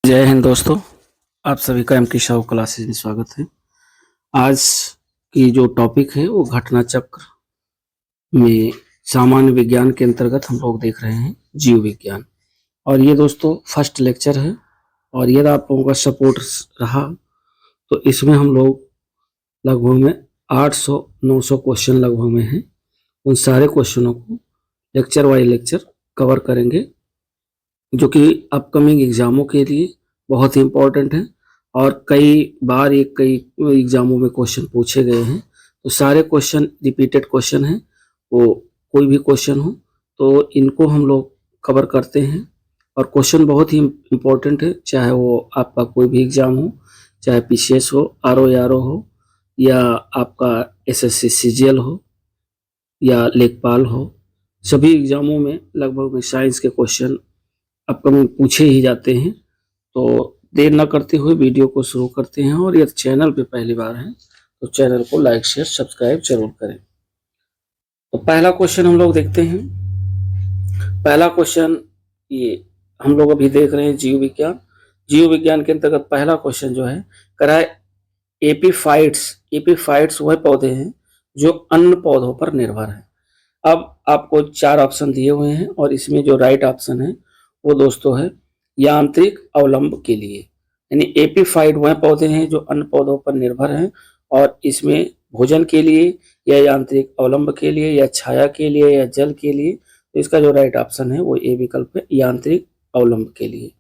जय हिंद दोस्तों, आप सभी का एम के शाह क्लासेज में स्वागत है। आज की जो टॉपिक है वो घटना चक्र में सामान्य विज्ञान के अंतर्गत हम लोग देख रहे हैं जीव विज्ञान। और ये दोस्तों फर्स्ट लेक्चर है और यदि आप लोगों का सपोर्ट रहा तो इसमें हम लोग लगभग में 800-900 क्वेश्चन लगभग में हैं। उन सारे क्वेश्चनों को लेक्चर वाइज लेक्चर कवर करेंगे जो कि अपकमिंग एग्जामों के लिए बहुत ही इम्पोर्टेंट है और कई बार ये कई एग्जामों में क्वेश्चन पूछे गए हैं। तो सारे क्वेश्चन रिपीटेड क्वेश्चन हैं, वो कोई भी क्वेश्चन हो तो इनको हम लोग कवर करते हैं। और क्वेश्चन बहुत ही इम्पोर्टेंट है, चाहे वो आपका कोई भी एग्जाम हो, चाहे पीसीएस हो, आरओ आरओ हो, या आपका एसएससी सीजीएल हो या लेखपाल हो। सभी एग्जामों में लगभग में साइंस के क्वेश्चन अपकमिंग पूछे ही जाते हैं। तो देर न करते हुए वीडियो को शुरू करते हैं। और यदि चैनल पे पहली बार है तो चैनल को लाइक शेयर सब्सक्राइब जरूर करें। तो पहला क्वेश्चन हम लोग देखते हैं। पहला क्वेश्चन ये हम लोग अभी देख रहे हैं जीव विज्ञान। जीव विज्ञान के अंतर्गत पहला क्वेश्चन जो है करा है एपीफाइट्स वह पौधे हैं जो अन्य पौधों पर निर्भर है। अब आपको 4 ऑप्शन दिए हुए हैं और इसमें जो राइट ऑप्शन है वो दोस्तों है यांत्रिक अवलंब के लिए, यानी एपीफाइट वह पौधे हैं जो अन्य पौधों पर निर्भर हैं और इसमें भोजन के लिए या यांत्रिक अवलंब के लिए या छाया के लिए या जल के लिए। तो इसका जो राइट ऑप्शन है वो ए विकल्प है, यांत्रिक अवलंब के लिए।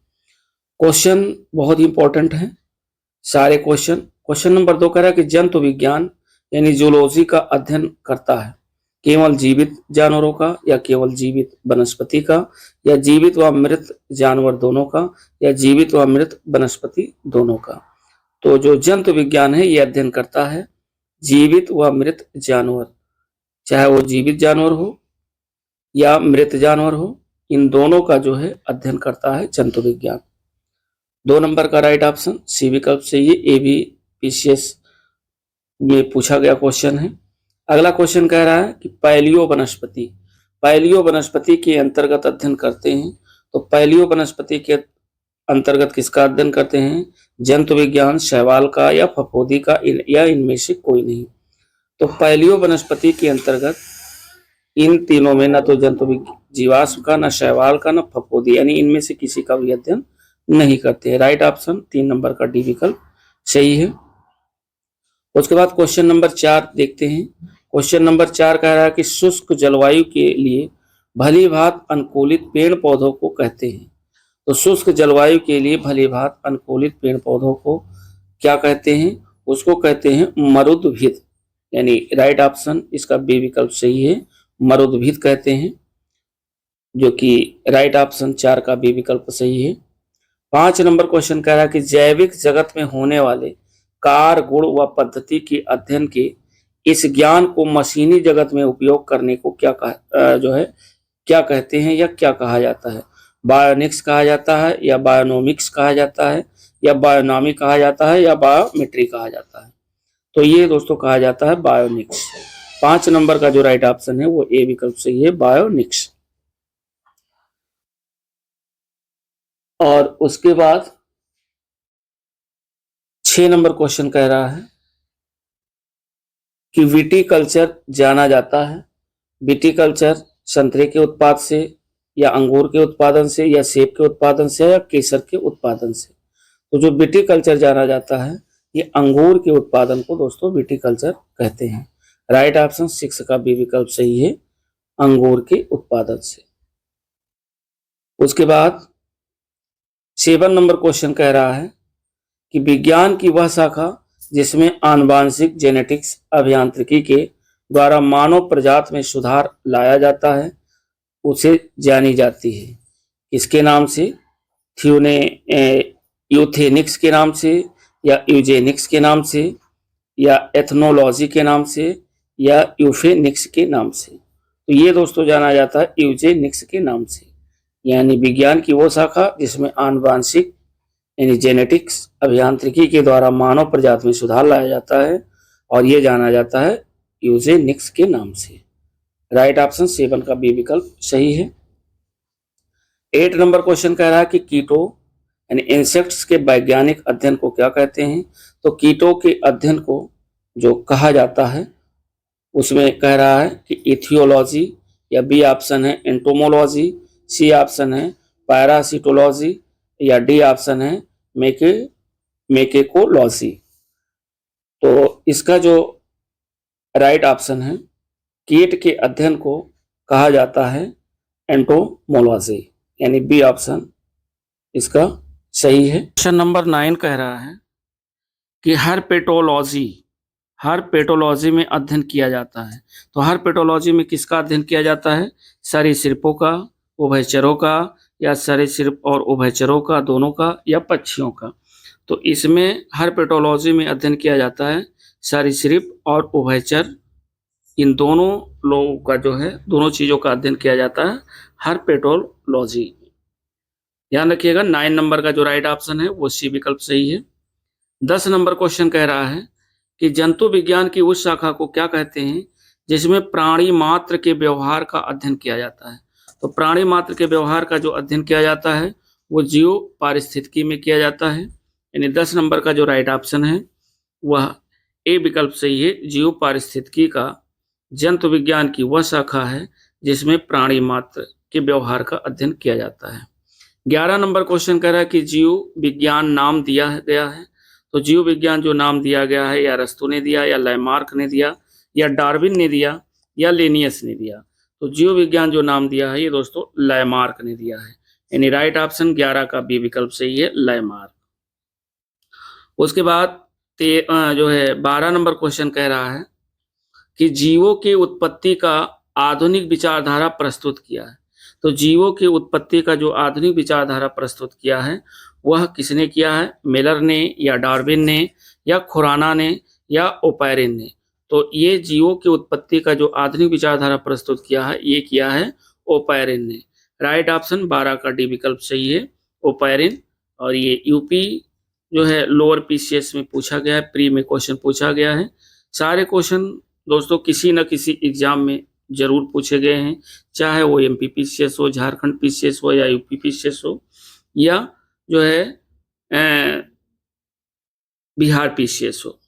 क्वेश्चन बहुत इंपॉर्टेंट है सारे क्वेश्चन। क्वेश्चन नंबर 2 कह रहा है कि जंतु विज्ञान यानी जूलॉजी का अध्ययन करता है केवल जीवित जानवरों का या केवल जीवित वनस्पति का या जीवित व मृत जानवर दोनों का या जीवित व मृत वनस्पति दोनों का। तो जो जंतु विज्ञान है ये अध्ययन करता है जीवित व मृत जानवर, चाहे वो जीवित जानवर हो या मृत जानवर हो, इन दोनों का जो है अध्ययन करता है जंतु विज्ञान। 2 नंबर का राइट ऑप्शन सी विकल्प से ये ए बी पीसीएस में पूछा गया क्वेश्चन है। अगला क्वेश्चन कह रहा है कि पैलियो वनस्पति के अंतर्गत अध्ययन करते हैं। तो पैलियो वनस्पति के अंतर्गत किसका अध्ययन करते हैं? जंतु विज्ञान, शैवाल का या फफूंदी का, या इनमें से कोई नहीं। तो पैलियो वनस्पति के अंतर्गत इन तीनों में न तो जंतु जीवाश्म का, न शैवाल का, न फफूंदी, यानी इनमें से किसी का भी अध्ययन नहीं करते हैं। राइट ऑप्शन 3 नंबर का डी विकल्प सही है। उसके बाद क्वेश्चन नंबर 4 देखते हैं। क्वेश्चन नंबर 4 कह रहा है कि शुष्क जलवायु के लिए भली भांति अनुकूलित पेड़ पौधों को कहते हैं। तो शुष्क जलवायु के लिए भली भांति अनुकूलित पेड़ पौधों को क्या कहते हैं? उसको कहते हैं मरुद्भिद, यानी राइट ऑप्शन इसका बी विकल्प सही है, मरुद्भिद कहते हैं, जो कि राइट ऑप्शन 4 का बी विकल्प सही है। 5 नंबर क्वेश्चन कह रहा है कि जैविक जगत में होने वाले कार, गुण व पद्धति के अध्ययन के इस ज्ञान को मशीनी जगत में उपयोग करने को क्या कहते हैं या क्या कहा जाता है? बायोनिक्स कहा जाता है या बायोनोमिक्स कहा जाता है या बायोनॉमी कहा जाता है या बायोमेट्री कहा जाता है? तो ये दोस्तों कहा जाता है बायोनिक्स। 5 नंबर का जो राइट ऑप्शन है वो ए विकल्प सही है, बायोनिक्स। और उसके बाद 6 नंबर क्वेश्चन कह रहा है कि विटीकल्चर जाना जाता है। विटीकल्चर संतरे के उत्पाद से या अंगूर के उत्पादन से या सेब के उत्पादन से या केसर के उत्पादन से। तो जो विटीकल्चर जाना जाता है ये अंगूर के उत्पादन को दोस्तों विटीकल्चर कहते हैं। राइट ऑप्शन 6 का बी विकल्प सही है, अंगूर के उत्पादन से। उसके बाद 7 नंबर क्वेश्चन कह रहा है कि विज्ञान की वह शाखा जिसमें आनुवांशिक जेनेटिक्स अभियांत्रिकी के द्वारा मानव प्रजाति में सुधार लाया जाता है उसे जानी जाती है किसके नाम से? यूथेनिक्स के नाम से या यूजेनिक्स के नाम से या एथनोलॉजी के नाम से या यूफेनिक्स के नाम से। तो ये दोस्तों जाना जाता है यूजेनिक्स के नाम से, यानी विज्ञान की वो शाखा जिसमें आनुवांशिक यानी जेनेटिक्स अभियांत्रिकी के द्वारा मानव प्रजाति में सुधार लाया जाता है और ये जाना जाता है यूजेनिक्स के नाम से। राइट ऑप्शन 7 का बी विकल्प सही है। 8 नंबर क्वेश्चन कह रहा है कि कीटों यानी इंसेक्ट्स के वैज्ञानिक अध्ययन को क्या कहते हैं? तो कीटों के अध्ययन को जो कहा जाता है उसमें कह रहा है कि इथियोलॉजी, या बी ऑप्शन है एंटोमोलॉजी, सी ऑप्शन है पैरासिटोलॉजी, या डी ऑप्शन है मेकेकोलॉजी। तो इसका जो राइट ऑप्शन है, कीट के अध्ययन को कहा जाता है एंटोमोलॉजी, यानी बी ऑप्शन इसका सही है। क्वेश्चन नंबर 9 कह रहा है कि हर पेटोलॉजी में अध्ययन किया जाता है। तो हर पेटोलॉजी में किसका अध्ययन किया जाता है? सरीसृपों का, उभयचरों का, या सरीसृप और उभयचरों का, दोनों का, या पक्षियों का। तो इसमें हर पेटोलॉजी में अध्ययन किया जाता है सरीसृप और उभयचर, इन दोनों लोगों का जो है, दोनों चीजों का अध्ययन किया जाता है हर पेटोलॉजी। ध्यान रखिएगा 9 नंबर का जो राइट ऑप्शन है वो सी विकल्प सही है। 10 नंबर क्वेश्चन कह रहा है कि जंतु विज्ञान की उस शाखा को क्या कहते हैं जिसमें प्राणी मात्र के व्यवहार का अध्ययन किया जाता है? तो प्राणी मात्र के व्यवहार का जो अध्ययन किया जाता है वो जीव पारिस्थितिकी में किया जाता है, यानी 10 नंबर का जो राइट ऑप्शन है वह ए विकल्प सही है। जीव पारिस्थितिकी का जंतु विज्ञान की वह शाखा है जिसमें प्राणी मात्र के व्यवहार का अध्ययन किया जाता है। 11 नंबर क्वेश्चन कह रहा है कि जीव विज्ञान नाम दिया गया है। तो जीव विज्ञान जो नाम दिया गया है, या अरस्तू ने दिया, या लैमार्क ने दिया, या डार्विन ने दिया, या लेनियस ने दिया। तो जीव विज्ञान जो नाम दिया है ये दोस्तों लैमार्क ने दिया है, यानी राइट ऑप्शन 11 का बी विकल्प सही है, लैमार्क। उसके बाद जो है 12 नंबर क्वेश्चन कह रहा है कि जीवों की उत्पत्ति का आधुनिक विचारधारा प्रस्तुत किया है। तो जीवों की उत्पत्ति का जो आधुनिक विचारधारा प्रस्तुत किया है वह किसने किया है? मिलर ने, या डार्विन ने, या खुराना ने, या ओपैरिन ने। तो ये जीवों की उत्पत्ति का जो आधुनिक विचारधारा प्रस्तुत किया है ये किया है ओपैरिन ने। राइट ऑप्शन 12 का डी विकल्प सही है, ओपैरिन। और ये यूपी जो है लोअर पीसीएस में पूछा गया है, प्री में क्वेश्चन पूछा गया है। सारे क्वेश्चन दोस्तों किसी न किसी एग्जाम में जरूर पूछे गए हैं, चाहे वो एमपी पीसीएस हो, झारखंड पीसीएस हो, या यूपी पीसीएस हो, या जो है बिहार पीसीएस हो।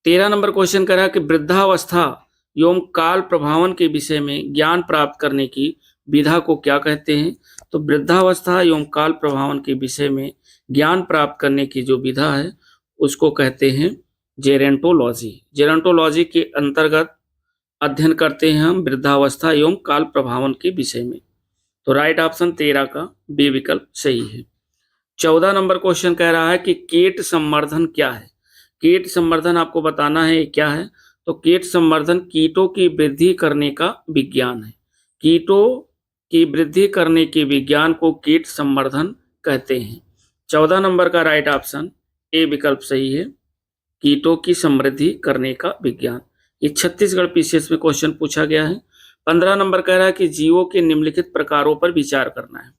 13 नंबर क्वेश्चन कह रहा है कि वृद्धावस्था एवं काल प्रभावन के विषय में ज्ञान प्राप्त करने की विधा को क्या कहते हैं? तो वृद्धावस्था एवं काल प्रभावन के विषय में ज्ञान प्राप्त करने की जो विधा है उसको कहते हैं जेरेंटोलॉजी। जेरेंटोलॉजी के अंतर्गत अध्ययन करते हैं हम वृद्धावस्था एवं काल प्रभावन के विषय में। तो राइट ऑप्शन 13 का बी विकल्प सही है। 14 नंबर क्वेश्चन कह रहा है कि कीट संवर्धन क्या है? कीट संवर्धन आपको बताना है क्या है। तो कीट संवर्धन कीटों की वृद्धि करने का विज्ञान है। कीटों की वृद्धि करने के विज्ञान को कीट संवर्धन कहते हैं। 14 नंबर का राइट ऑप्शन ए विकल्प सही है, कीटों की समृद्धि करने का विज्ञान। ये छत्तीसगढ़ पीसीएस में क्वेश्चन पूछा गया है। 15 नंबर कह रहा है कि जीवों के निम्नलिखित प्रकारों पर विचार करना है।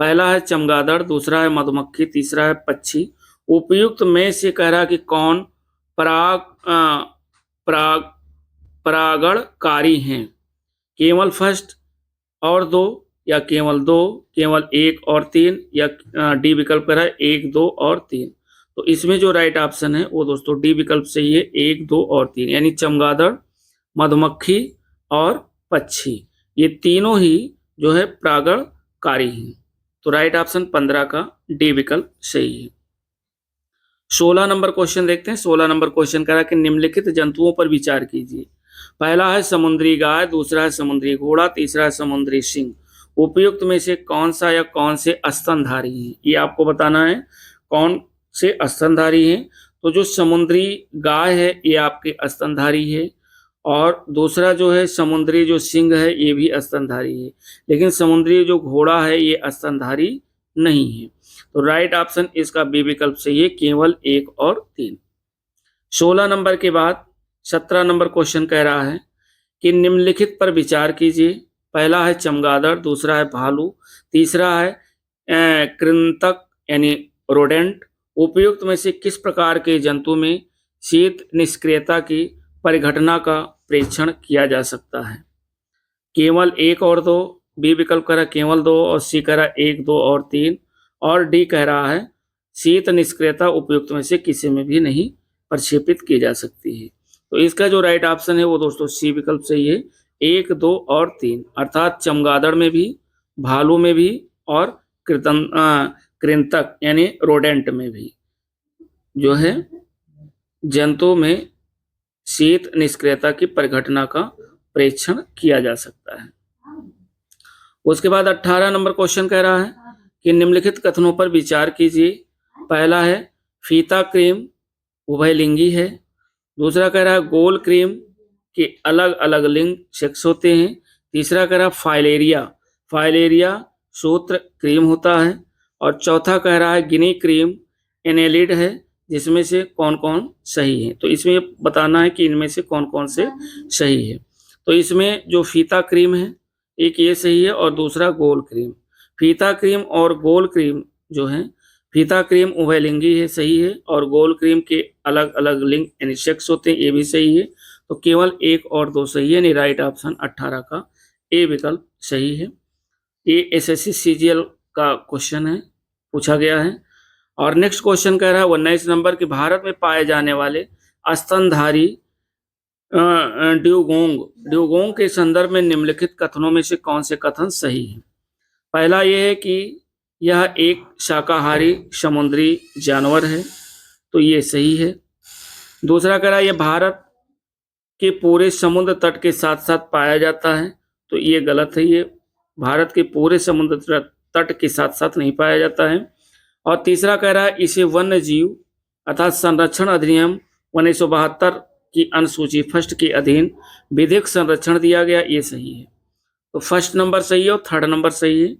पहला है चमगादड़, दूसरा है मधुमक्खी, तीसरा है पक्षी। उपयुक्त में से कह रहा है कि कौन परागणकारी हैं? केवल फर्स्ट और दो, या केवल दो, केवल एक और तीन, या डी विकल्प कह रहा है 1, 2 और 3। तो इसमें जो राइट ऑप्शन है वो दोस्तों डी विकल्प सही है, 1, 2 और 3, यानी चमगादड़, मधुमक्खी और पक्षी, ये तीनों ही जो है परागणकारी हैं। तो राइट ऑप्शन 15 का डी विकल्प सही है। 16 नंबर क्वेश्चन देखते हैं। 16 नंबर क्वेश्चन कह रहा है कि निम्नलिखित जंतुओं पर विचार कीजिए। पहला है समुद्री गाय, दूसरा है समुद्री घोड़ा, तीसरा है समुद्री सिंह। उपयुक्त में से कौन सा या कौन से स्तनधारी हैं, ये आपको बताना है कौन से स्तनधारी हैं। तो जो समुद्री गाय है ये आपके स्तनधारी है, और दूसरा जो है समुद्री जो सिंह है ये भी स्तनधारी है, लेकिन समुद्री जो घोड़ा है ये स्तनधारी नहीं है। तो राइट ऑप्शन इसका बी विकल्प सही है, केवल 1 और 3। 16 नंबर के बाद 17 नंबर क्वेश्चन कह रहा है कि निम्नलिखित पर विचार कीजिए। पहला है चमगादड़, दूसरा है भालू, तीसरा है कृंतक यानी रोडेंट। उपयुक्त में से किस प्रकार के जंतु में शीत निष्क्रियता की परिघटना का परीक्षण किया जा सकता है? केवल 1 और 2, बी विकल्प करा केवल 2, और सी करा 1, 2 और 3, और डी कह रहा है शीत निष्क्रियता उपयुक्त में से किसी में भी नहीं प्रक्षेपित की जा सकती है। तो इसका जो राइट ऑप्शन है वो दोस्तों सी विकल्प सही है। 1, 2 और 3 अर्थात चमगादड़ में भी, भालू में भी और कृंतक यानी रोडेंट में भी जो है जंतुओं में शीत निष्क्रियता की परिघटना का परीक्षण किया जा सकता है। उसके बाद 18 नंबर क्वेश्चन कह रहा है कि निम्नलिखित कथनों पर विचार कीजिए। पहला है फीता क्रीम उभयलिंगी है। दूसरा कह रहा है गोल क्रीम के अलग अलग लिंग सेक्स होते हैं। तीसरा कह रहा है फाइलेरिया सूत्र क्रीम होता है। और चौथा कह रहा है गिनी क्रीम एनेलिड है। जिसमें से कौन कौन सही है? तो इसमें बताना है कि इनमें से कौन कौन से सही है। तो इसमें जो फीता क्रीम है एक ये सही है और दूसरा गोल क्रीम। फीता क्रीम और गोल क्रीम जो है, फीता क्रीम उभयलिंगी है, सही है, और गोल क्रीम के अलग अलग लिंग यानी सेक्स होते हैं, ये भी सही है। तो केवल 1 और 2 सही है, यानी राइट ऑप्शन 18 का ए विकल्प सही है। ये एसएससी सीजीएल का क्वेश्चन है, पूछा गया है। और नेक्स्ट क्वेश्चन कह रहा है 19 नंबर के भारत में पाए जाने वाले स्तनधारी ड्यूगोंग के संदर्भ में निम्नलिखित कथनों में से कौन से कथन सही है? पहला यह है कि यह एक शाकाहारी समुद्री जानवर है, तो ये सही है। दूसरा कह रहा है यह भारत के पूरे समुद्र तट के साथ साथ पाया जाता है, तो ये गलत है। ये भारत के पूरे समुद्र तट के साथ साथ नहीं पाया जाता है। और तीसरा कह रहा है इसे वन्य जीव अर्थात संरक्षण अधिनियम 1972 की अनुसूची फर्स्ट के अधीन विधिक संरक्षण दिया गया, ये सही है। तो फर्स्ट नंबर सही है और थर्ड नंबर सही है,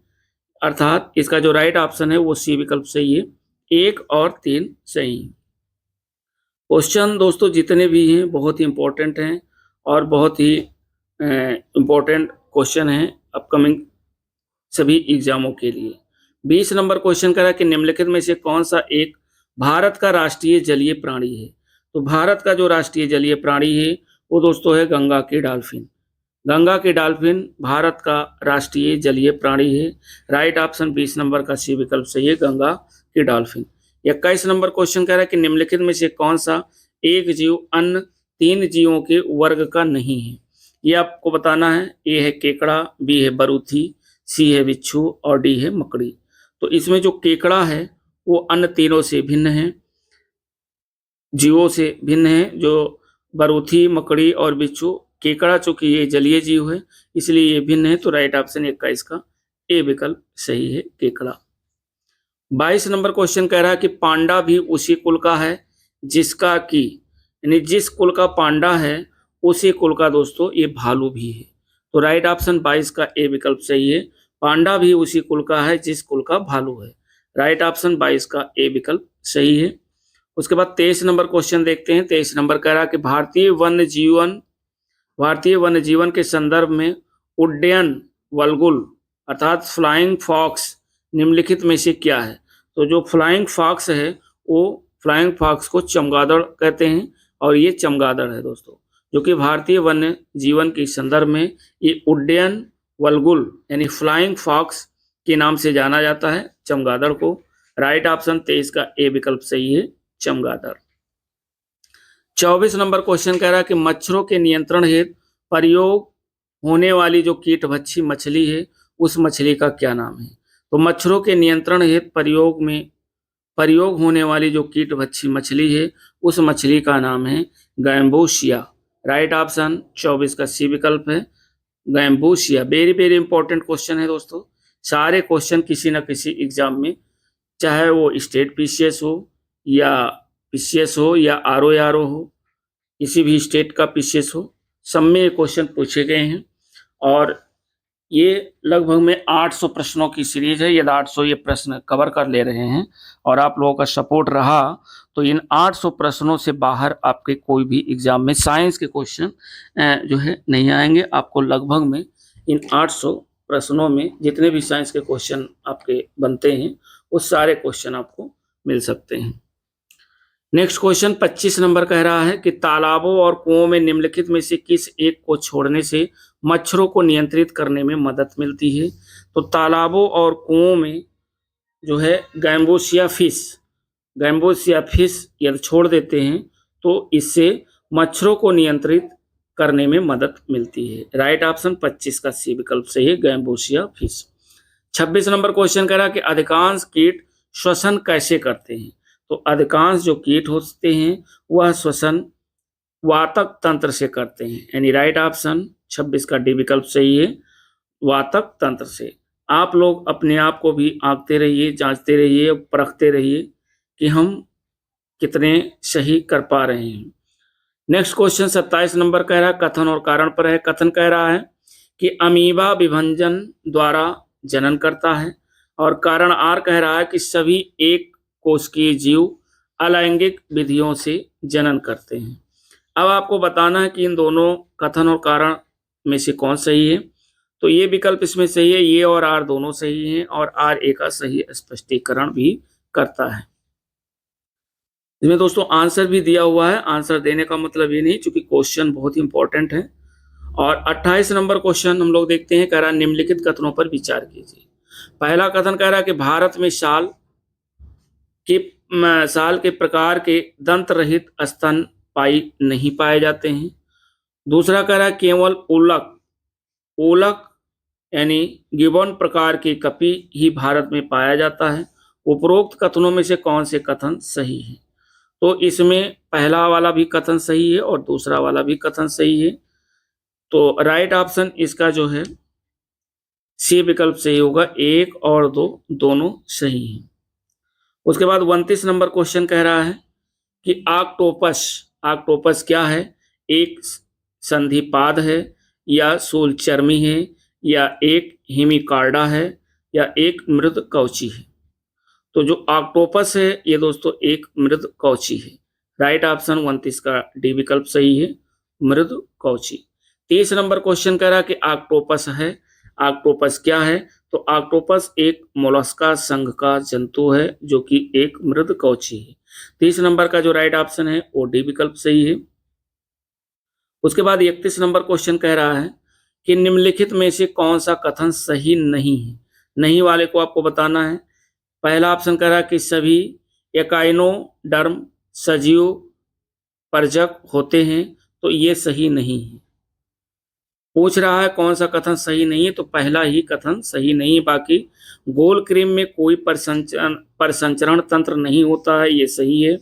अर्थात इसका जो राइट ऑप्शन है वो सी विकल्प सही है। 1 और 3 सही है। क्वेश्चन दोस्तों जितने भी हैं बहुत ही इंपॉर्टेंट हैं और बहुत ही इंपॉर्टेंट क्वेश्चन हैं अपकमिंग सभी एग्जामों के लिए। 20 नंबर क्वेश्चन कह रहा है कि निम्नलिखित में से कौन सा एक भारत का राष्ट्रीय जलीय प्राणी है? तो भारत का जो राष्ट्रीय जलीय प्राणी है वो दोस्तों है गंगा की डॉल्फिन। गंगा की डॉल्फिन भारत का राष्ट्रीय जलीय प्राणी है। राइट ऑप्शन 20 नंबर का सी विकल्प सही है, गंगा की डॉल्फिन। 21 नंबर क्वेश्चन कह रहा है कि निम्नलिखित में से कौन सा एक जीव अन्य 3 जीवों के वर्ग का नहीं है? ये आपको बताना है। ए है केकड़ा, बी है बरूथी, सी है बिच्छू और डी है मकड़ी। तो इसमें जो केकड़ा है वो अन्य तीनों से भिन्न है, जीवों से भिन्न है। जो बरूथी, मकड़ी और बिच्छू, केकड़ा चूंकि ये जलीय जीव है इसलिए ये भिन्न है, तो राइट ऑप्शन 21 का ए विकल्प सही है, केकड़ा। 22 नंबर क्वेश्चन कह रहा है कि पांडा भी उसी कुल का है जिसका कि, यानी जिस कुल का पांडा है उसी कुल का दोस्तों ये भालू भी है। तो राइट ऑप्शन 22 का ए विकल्प सही है, पांडा भी उसी कुल का है जिस कुल का भालू है। राइट ऑप्शन 22 का ए विकल्प सही है। उसके बाद 23 नंबर क्वेश्चन देखते हैं। 23 नंबर कह रहा है कि भारतीय वन्य जीवन के संदर्भ में उड्डयन वल्गुल अर्थात फ्लाइंग फॉक्स निम्नलिखित में से क्या है? तो जो फ्लाइंग फॉक्स है वो फ्लाइंग फॉक्स को चमगादड़ कहते हैं और ये चमगादड़ है दोस्तों, जो कि भारतीय वन्य जीवन के संदर्भ में ये उड्डयन वल्गुल यानी फ्लाइंग फॉक्स के नाम से जाना जाता है चमगादड़ को। राइट ऑप्शन 23 का ए विकल्प सही है, चमगादड़। 24 नंबर क्वेश्चन कह रहा है कि मच्छरों के नियंत्रण हेतु प्रयोग होने वाली जो कीटभक्षी मछली है उस मछली का क्या नाम है? तो मच्छरों के नियंत्रण हेतु प्रयोग होने वाली जो कीटभक्षी मछली है उस मछली का नाम है गैम्बूसिया। राइट ऑप्शन 24 का सी विकल्प है, gambusia. Very very important question है दोस्तों। सारे क्वेश्चन किसी न किसी एग्जाम में, चाहे वो स्टेट पीसीएस हो या पीसीएस हो या आरओ हो, किसी भी स्टेट का पीसीएस हो, सब में ये क्वेश्चन पूछे गए हैं। और ये लगभग में 800 प्रश्नों की सीरीज है। ये 800 ये प्रश्न कवर कर ले रहे हैं और आप लोगों का सपोर्ट रहा तो इन 800 प्रश्नों से बाहर आपके कोई भी एग्जाम में साइंस के क्वेश्चन जो है नहीं आएंगे। आपको लगभग में इन 800 प्रश्नों में जितने भी साइंस के क्वेश्चन आपके बनते हैं वो सारे क्वेश्चन आपको मिल सकते हैं। नेक्स्ट क्वेश्चन 25 नंबर कह रहा है कि तालाबों और कुओं में निम्नलिखित में से किस एक को छोड़ने से मच्छरों को नियंत्रित करने में मदद मिलती है? तो तालाबों और कुओं में जो है गैम्बोसिया फिश यदि छोड़ देते हैं तो इससे मच्छरों को नियंत्रित करने में मदद मिलती है। राइट ऑप्शन 25 का सी विकल्प सही है, गैम्बोसिया फिश। 26 नंबर क्वेश्चन कह रहा है कि अधिकांश कीट श्वसन कैसे करते हैं। तो अधिकांश जो कीट होते हैं वह श्वसन वातक तंत्र से करते हैं, यानी राइट ऑप्शन 26 का डी विकल्प सही है, वातक तंत्र से। आप लोग अपने आप को भी आंकते रहिए, जांचते रहिए, परखते रहिए कि हम कितने सही कर पा रहे हैं। नेक्स्ट क्वेश्चन 27 नंबर कह रहा है, कथन और कारण पर है। कथन कह रहा है कि अमीबा विभंजन द्वारा जनन करता है, और कारण आर कह रहा है कि सभी एक कोशिकीय जीव अलैंगिक विधियों से जनन करते हैं। अब आपको बताना है कि इन दोनों कथन और कारण में से कौन सही है। तो ये विकल्प इसमें सही है, ये और आर दोनों सही हैं, और आर ए का सही स्पष्टीकरण भी करता है। इसमें दोस्तों आंसर भी दिया हुआ है, आंसर देने का मतलब ये नहीं, चूंकि क्वेश्चन बहुत ही इंपॉर्टेंट है। और 28 नंबर क्वेश्चन हम लोग देखते हैं, कह रहा है निम्नलिखित कथनों पर विचार कीजिए। पहला कथन कह रहा है कि भारत में साल के प्रकार के दंत रहित स्तन नहीं पाए जाते हैं। दूसरा कह रहा है केवल ओलक यानी गिबन प्रकार की कपी ही भारत में पाया जाता है। उपरोक्त कथनों में से कौन से कथन सही है। तो इसमें पहला वाला भी कथन सही है और दूसरा वाला भी कथन सही है। तो राइट ऑप्शन इसका जो है सी विकल्प सही होगा, 1 और 2 दोनों सही हैं। उसके बाद 29 नंबर क्वेश्चन कह रहा है कि ऑक्टोपस क्या है। एक संधिपाद है, या सूलचर्मी है, या एक हिमिकॉर्डा है, या एक मृद कवची है। तो जो ऑक्टोपस है ये दोस्तों एक मृद कवची है। राइट ऑप्शन 29 का डी विकल्प सही है, मृद कवची। 30 नंबर क्वेश्चन कह रहा है कि ऑक्टोपस क्या है। तो ऑक्टोपस एक मोलस्का संघ का जंतु है जो कि एक मृद कवची है। 30 नंबर का जो राइट ऑप्शन है वो डी विकल्प सही है। उसके बाद 31 नंबर क्वेश्चन कह रहा है कि निम्नलिखित में से कौन सा कथन सही नहीं है। नहीं वाले को आपको बताना है। पहला ऑप्शन कह रहा है कि सभी एकाइनोडर्म सजीव परजक होते हैं, तो ये सही नहीं है। पूछ रहा है कौन सा कथन सही नहीं है, तो पहला ही कथन सही नहीं है। बाकी गोल क्रीम में कोई परिसंचरण तंत्र नहीं होता है, ये सही है।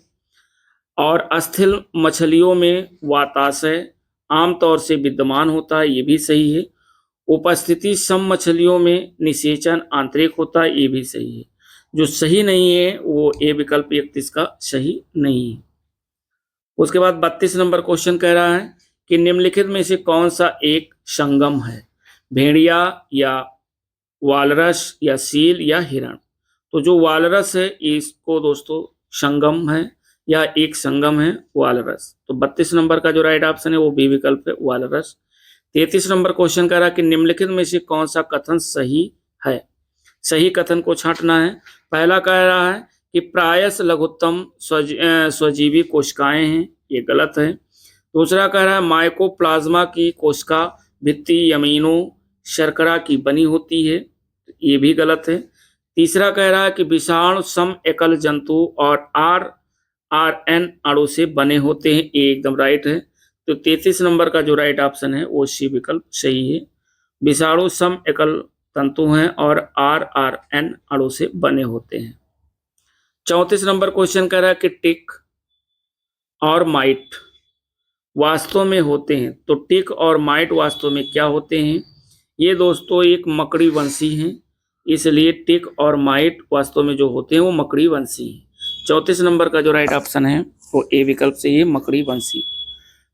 और अस्थिल मछलियों में वाताशय आमतौर से विद्यमान होता है, ये भी सही है। उपस्थिति सम मछलियों में निषेचन आंतरिक होता है, ये भी सही है। जो सही नहीं है वो ए विकल्प 31 का सही नहीं है। उसके बाद 32 नंबर क्वेश्चन कह रहा है कि निम्नलिखित में से कौन सा एक संगम है। भेड़िया या वालरस या सील या हिरण। तो जो वालरस है इसको दोस्तों संगम है, या एक संगम है वालरस। तो 32 नंबर का जो राइट ऑप्शन है वो बी विकल्प है, वालरस। 33 नंबर क्वेश्चन कह रहा है कि निम्नलिखित में से कौन सा कथन सही है। सही कथन को छांटना है। पहला कह रहा है कि प्रायश लघुत्तम स्वजीवी कोशिकाएं हैं, ये गलत है। दूसरा कह रहा है माइकोप्लाज्मा की कोशिका भित्ति अमीनो शर्करा की बनी होती है, ये भी गलत है। तीसरा कह रहा है कि विषाणु सम एकल जंतु और RNA अणु से बने होते हैं, ये एकदम राइट है। तो 33 नंबर का जो राइट ऑप्शन है वो सी विकल्प सही है। विषाणु सम एकल तंतु हैं और RNA अणु से बने होते हैं। 34 नंबर क्वेश्चन कह रहा है कि टिक और माइट वास्तव में होते हैं। तो टिक और माइट वास्तव में क्या होते हैं। ये दोस्तों एक मकड़ी वंशी हैं, इसलिए टिक और माइट वास्तव में जो होते हैं वो मकड़ी वंशी हैं। 34 नंबर का जो राइट ऑप्शन है वो ए विकल्प से ये मकड़ी वंशी।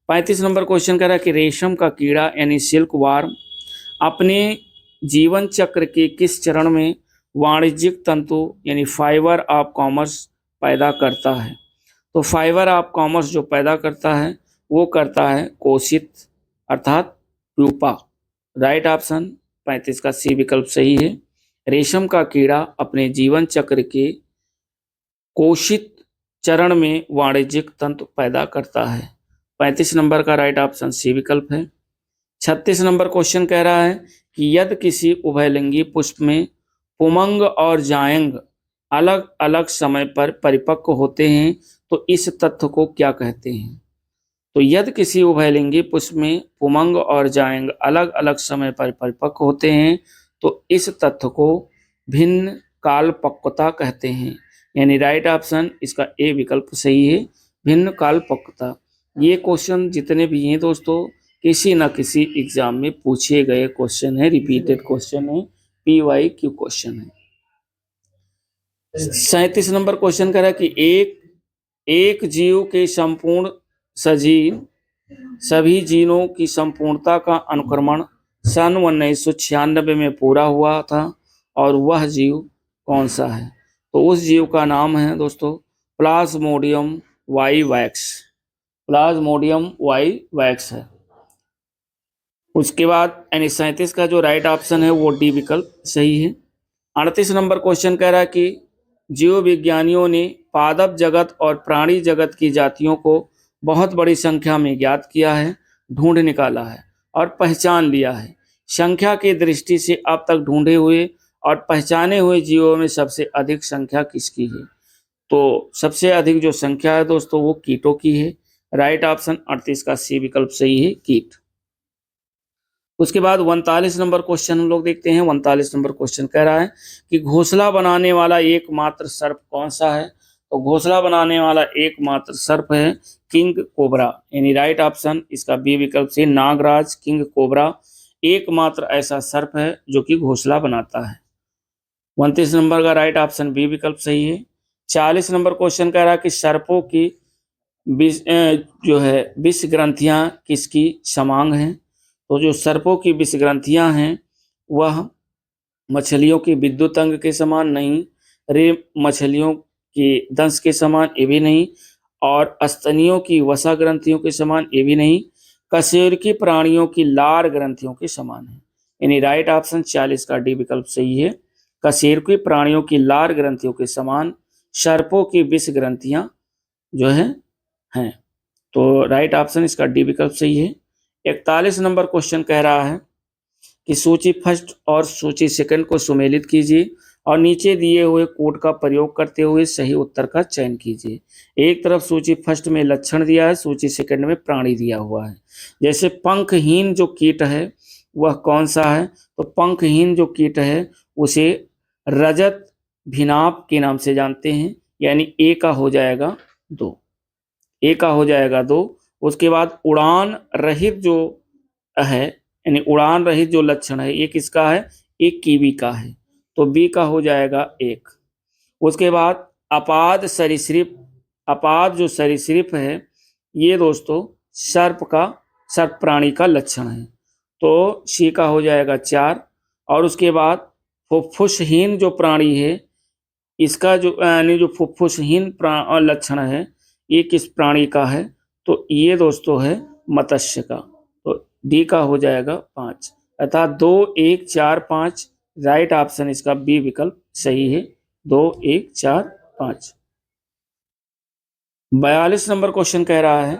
35 नंबर क्वेश्चन कह रहा है कि रेशम का कीड़ा यानी सिल्क वार्म अपने जीवन चक्र के किस चरण में वाणिज्यिक तंतु यानी फाइबर ऑफ कॉमर्स पैदा करता है। तो फाइबर ऑफ कॉमर्स जो पैदा करता है वो करता है कोशित अर्थात प्यूपा। राइट ऑप्शन 35 का सी विकल्प सही है। रेशम का कीड़ा अपने जीवन चक्र के कोशित चरण में वाणिज्यिक तंतु पैदा करता है। 35 नंबर का राइट ऑप्शन सी विकल्प है। 36 नंबर क्वेश्चन कह रहा है कि यदि किसी उभयलिंगी पुष्प में पुमंग और जायंग अलग अलग समय पर परिपक्व होते हैं तो इस तथ्य को क्या कहते हैं? तो यदि किसी उभयलिंगी पुष्प में पुमंग और जायंग अलग अलग समय पर परिपक्व होते हैं तो इस तथ्य को भिन्न काल पक्वता कहते हैं। यानी राइट ऑप्शन इसका ए विकल्प सही है, भिन्न काल पक्वता। ये क्वेश्चन जितने भी हैं दोस्तों किसी न किसी एग्जाम में पूछे गए क्वेश्चन है, रिपीटेड क्वेश्चन है, PYQ क्वेश्चन है। 37 नंबर क्वेश्चन कह रहा है कि एक जीव के संपूर्ण सजीव सभी जीनों की संपूर्णता का अनुक्रमण सन 1996 में पूरा हुआ था और वह जीव कौन सा है? तो उस जीव का नाम है दोस्तों प्लाज्मोडियम वाइवैक्स। प्लाज्मोडियम वाइवैक्स है। उसके बाद 37 का जो राइट ऑप्शन है वो डी विकल्प सही है। 38 नंबर क्वेश्चन कह रहा है कि जीव विज्ञानियों ने पादप जगत और प्राणी जगत की जातियों को बहुत बड़ी संख्या में ज्ञात किया है, ढूंढ निकाला है और पहचान लिया है। संख्या की दृष्टि से अब तक ढूंढे हुए और पहचाने हुए जीवों में सबसे अधिक संख्या किसकी है? तो सबसे अधिक जो संख्या है दोस्तों वो कीटों की है। राइट ऑप्शन 38 का सी विकल्प सही है, कीट। उसके बाद 39 नंबर क्वेश्चन हम लोग देखते हैं। 39 नंबर क्वेश्चन कह रहा है कि घोंसला बनाने वाला एकमात्र सर्प कौन सा है? तो घोंसला बनाने वाला एकमात्र सर्प है किंग कोबरा। यानी राइट ऑप्शन इसका बी विकल्प से नागराज किंग कोबरा एकमात्र ऐसा सर्प है जो कि घोंसला बनाता है। 29 नंबर का राइट ऑप्शन बी विकल्प सही है। 40 नंबर क्वेश्चन कह रहा है कि सर्पों की जो है विष ग्रंथियां किसकी समान हैं? तो जो सर्पों की विष ग्रंथियां हैं वह मछलियों की विद्युत अंग के समान नहीं, रे मछलियों की दंश के समान ये भी नहीं, और स्तनियों की वसा ग्रंथियों के समान ये भी नहीं, कशेरुकी प्राणियों की लार ग्रंथियों के समान है। यानी राइट ऑप्शन 40 का डी विकल्प सही है। कशेरुकी प्राणियों की लार ग्रंथियों के समान सर्पों की विष ग्रंथियां जो हैं। तो राइट ऑप्शन इसका डी विकल्प सही है। 41 नंबर क्वेश्चन कह रहा है कि सूची फर्स्ट और सूची सेकंड को सुमेलित कीजिए और नीचे दिए हुए कोड का प्रयोग करते हुए सही उत्तर का चयन कीजिए। एक तरफ सूची फर्स्ट में लक्षण दिया है, सूची सेकंड में प्राणी दिया हुआ है। जैसे पंखहीन जो कीट है वह कौन सा है? तो पंखहीन जो कीट है उसे रजत भिनाप के नाम से जानते हैं। यानी ए का हो जाएगा 2, ए का हो जाएगा 2। उसके बाद उड़ान रहित जो है यानी उड़ान रहित जो लक्षण है ये किसका है? एक कीवी का है, तो बी का हो जाएगा 1। उसके बाद अपाद सरीसृप, अपाद जो सरीसृप है ये दोस्तों सर्प प्राणी का लक्षण है, तो सी का हो जाएगा 4। और उसके बाद फुफ्फुसहीन जो प्राणी है इसका जो यानी जो फुफ्फुसहीन लक्षण है ये किस प्राणी का है? तो ये दोस्तों है मत्स्य का, तो डी का हो जाएगा 5। अर्थात 2, 1, 4, 5 राइट ऑप्शन इसका बी विकल्प सही है, 2, 1, 4, 5। 42 नंबर क्वेश्चन कह रहा है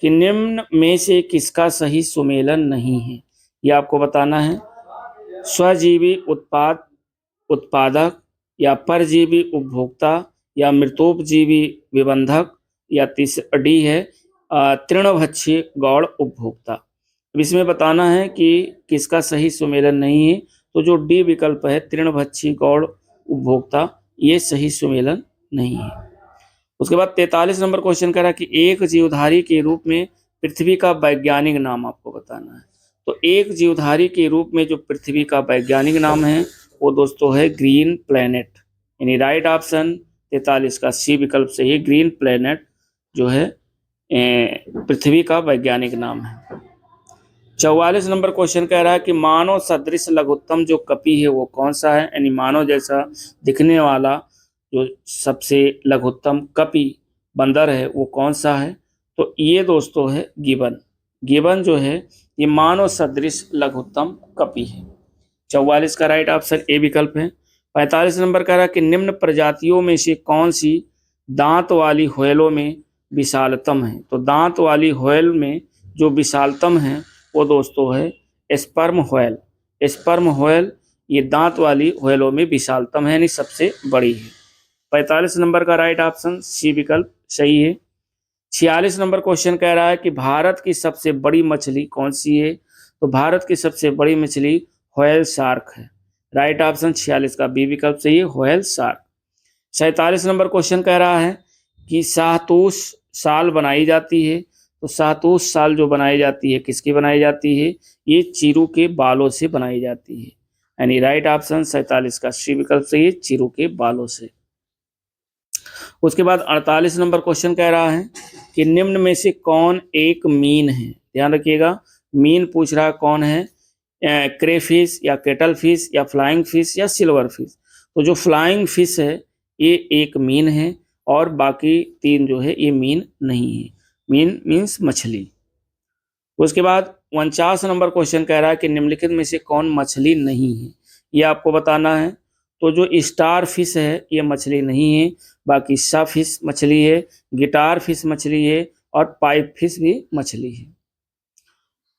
कि निम्न में से किसका सही सुमेलन नहीं है? ये आपको बताना है। स्वजीवी उत्पादक या परजीवी उपभोक्ता या मृतोपजीवी विबंधक या तीसरा डी है तृणभक्षी गौड़ उपभोक्ता। अब इसमें बताना है कि किसका सही सुमेलन नहीं है। तो जो डी विकल्प है तृणभक्षी गौड़ उपभोक्ता ये सही सुमेलन नहीं है। उसके बाद 43 नंबर क्वेश्चन कह रहा है कि एक जीवधारी के रूप में पृथ्वी का वैज्ञानिक नाम आपको बताना है। तो एक जीवधारी के रूप में जो पृथ्वी का वैज्ञानिक नाम है वो दोस्तों है ग्रीन प्लैनेट। यानी राइट ऑप्शन 43 का सी विकल्प से ही ग्रीन प्लैनेट जो है पृथ्वी का वैज्ञानिक नाम है। 44 नंबर क्वेश्चन कह रहा है कि मानव सदृश लघुत्तम जो कपि है वो कौन सा है? यानी मानव जैसा दिखने वाला जो सबसे लघुत्तम कपि बंदर है वो कौन सा है? तो ये दोस्तों है गिबन। गिबन जो है ये मानव सदृश लघुत्तम कपि है। 44 का राइट ऑप्शन ए विकल्प है। 45 नंबर कह रहा है कि निम्न प्रजातियों में से कौन सी दांत वाली व्हेलों में विशालतम है? तो दांत वाली व्हेल में जो विशालतम है वो दोस्तों है स्पर्म व्हेल। स्पर्म व्हेल ये दांत वाली व्हेलों में विशालतम है यानी सबसे बड़ी है। 45 नंबर का राइट ऑप्शन सी विकल्प सही है। 46 नंबर क्वेश्चन कह रहा है कि भारत की सबसे बड़ी मछली कौन सी है? तो भारत की सबसे बड़ी मछली व्हेल शार्क है। राइट ऑप्शन 46 का बी विकल्प सही है, व्हेल शार्क। 47 नंबर क्वेश्चन कह रहा है कि शाहतूश शाल बनाई जाती है। तो शाहतूश शाल जो बनाई जाती है किसकी बनाई जाती है? ये चीरू के बालों से बनाई जाती है। यानी राइट ऑप्शन 47 का सी विकल्प सही है, चीरू के बालों से। उसके बाद 48 नंबर क्वेश्चन कह रहा है कि निम्न में से कौन एक मीन है? ध्यान रखिएगा, मीन पूछ रहा है कौन है, क्रेफिश या केटल फिश या फ्लाइंग फिश या सिल्वर फिश। तो जो फ्लाइंग फिश है ये एक मीन है और बाकी तीन जो है ये मीन नहीं है। मीन मीन्स मछली। उसके बाद 49 नंबर क्वेश्चन कह रहा है कि निम्नलिखित में से कौन मछली नहीं है? ये आपको बताना है। तो जो स्टार फिश है ये मछली नहीं है, बाकी सा फिश मछली है, गिटार फिश मछली है और पाइप फिश भी मछली है।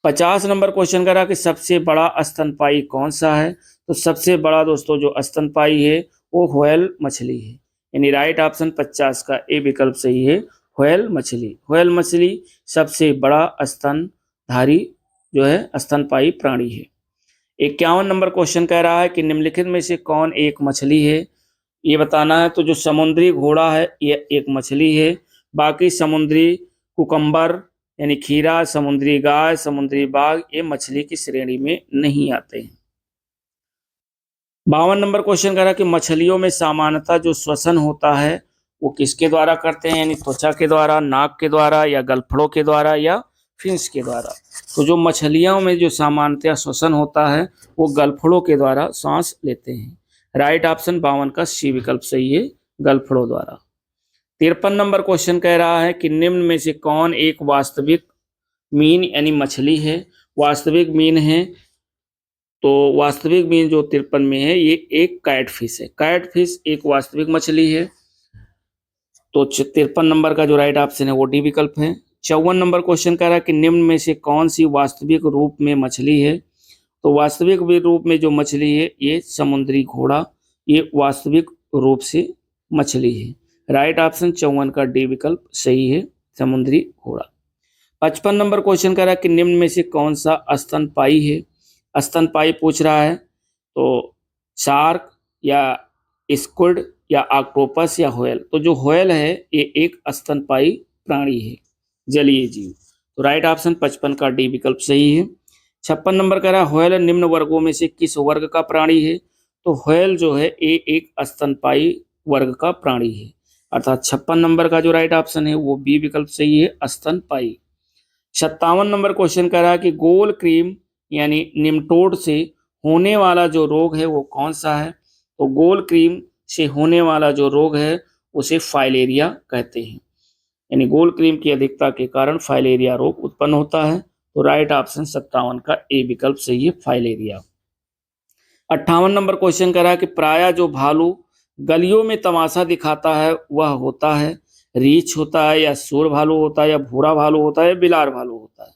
50 नंबर क्वेश्चन कह रहा कि सबसे बड़ा स्तनपायी कौन सा है? तो सबसे बड़ा दोस्तों जो स्तनपायी है वो व्हेल मछली है। यानी राइट ऑप्शन 50 का ए विकल्प सही है, व्हेल मछली। व्हेल मछली सबसे बड़ा स्तनधारी जो है स्तनपायी प्राणी है। 51 नंबर क्वेश्चन कह रहा है कि निम्नलिखित में से कौन एक मछली है? ये बताना है। तो जो समुद्री घोड़ा है ये एक मछली है, बाकी समुद्री कुकम्बर यानी खीरा, समुद्री गाय, समुद्री बाघ ये मछली की श्रेणी में नहीं आते हैं। 52 नंबर क्वेश्चन कह रहा है कि मछलियों में सामान्यतः जो श्वसन होता है वो किसके द्वारा करते हैं? यानी त्वचा के द्वारा, नाक के द्वारा या गलफड़ों के द्वारा या फिन्स के द्वारा। तो जो मछलियों में जो सामान्यतः श्वसन होता है वो गलफड़ों के द्वारा सांस लेते हैं। राइट ऑप्शन 52 का सी विकल्प सही है, गलफड़ों द्वारा। 53 नंबर क्वेश्चन कह रहा है कि निम्न में से कौन एक वास्तविक मीन यानी मछली है? वास्तविक मीन है। तो वास्तविक मीन जो 53 में है ये एक कैट फिश है। कैट फिश एक वास्तविक मछली है। तो 53 नंबर का जो राइट ऑप्शन है वो डी विकल्प है। 54 नंबर क्वेश्चन कह रहा है कि निम्न में से कौन सी वास्तविक रूप में मछली है? तो वास्तविक रूप में जो मछली है ये समुद्री घोड़ा, ये वास्तविक रूप से मछली है। राइट ऑप्शन 54 का डी विकल्प सही है, समुद्री घोड़ा। 55 नंबर क्वेश्चन कह रहा है कि निम्न में से कौन सा स्तनपायी है? स्तनपायी पूछ रहा है। तो शार्क या स्क्विड या ऑक्टोपस या व्हेल। तो जो व्हेल है ये एक स्तनपायी प्राणी है, जलीय जीव। तो राइट ऑप्शन 55 का डी विकल्प सही है। 56 नंबर कह रहा है व्हेल निम्न वर्गों में से किस वर्ग का प्राणी है? तो व्हेल जो है ये एक स्तनपायी वर्ग का प्राणी है, अर्थात 56 नंबर का जो राइट ऑप्शन है वो बी विकल्प सही है, स्तनपायी। 57 नंबर क्वेश्चन कह रहा है कि गोल क्रीम यानी निम्टोड से होने वाला जो रोग है वो कौन सा है? तो गोल क्रीम से होने वाला जो रोग है उसे फाइलेरिया कहते हैं। यानी गोल क्रीम की अधिकता के कारण फाइलेरिया रोग उत्पन्न होता है। तो राइट ऑप्शन 57 का ए विकल्प सही है, फाइलेरिया। 58 नंबर क्वेश्चन कह रहा है कि प्रायः जो भालू गलियों में तमाशा दिखाता है वह होता है रीछ होता है या सूर भालू होता है या भूरा भालू होता है, बिलार भालू होता है।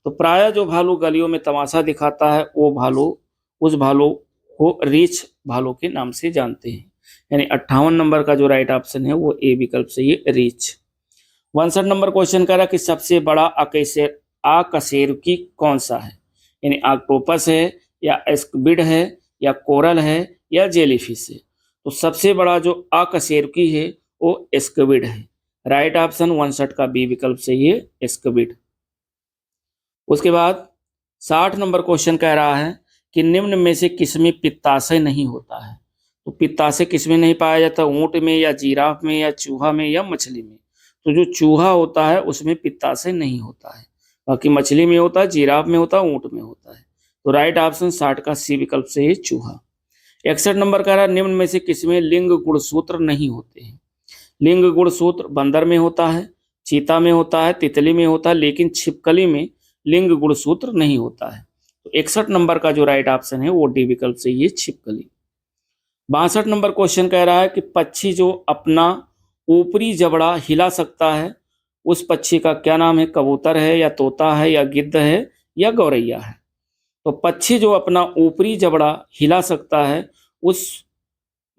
तो प्रायः जो भालू गलियों में तमाशा दिखाता है वो भालू, उस भालू को रीछ भालू के नाम से जानते हैं। यानी 58 नंबर का जो राइट ऑप्शन है वो ए विकल्प सही है, रीछ। 62 नंबर क्वेश्चन कह रहा है कि सबसे बड़ा अकशेरुकी कौन सा है? यानी ऑक्टोपस है या स्क्विड है या कोरल है या जेलीफिश है। तो सबसे बड़ा जो अकशेरुकी है वो स्क्विड है। राइट ऑप्शन 62 का बी विकल्प सही है, स्क्विड। उसके बाद 60 नंबर क्वेश्चन कह रहा है कि निम्न में से किसमें पित्ताशय नहीं होता है? तो पित्ताशय किसमें नहीं पाया जाता? ऊंट में या जिराफ में या चूहा में या मछली में। तो जो चूहा होता है उसमें पित्ताशय नहीं होता है, बाकी मछली में होता है, जिराफ में होता है, ऊंट में होता है। तो राइट ऑप्शन 60 का सी विकल्प से है, चूहा। 61 नंबर कह रहा है निम्न में से किसमें लिंग गुणसूत्र नहीं होते हैं? लिंग गुणसूत्र बंदर में होता है, चीता में होता है, तितली में होता है, लेकिन छिपकली में लिंग गुणसूत्र नहीं होता है। तो 61 नंबर का जो राइट ऑप्शन है वो डी विकल्प सही है, छिपकली। 62 नंबर क्वेश्चन कह रहा है कि पक्षी जो अपना ऊपरी जबड़ा हिला सकता है उस पक्षी का क्या नाम है? कबूतर है या तोता है या गिद्ध है या गौरैया है। तो पक्षी जो अपना ऊपरी जबड़ा हिला सकता है उस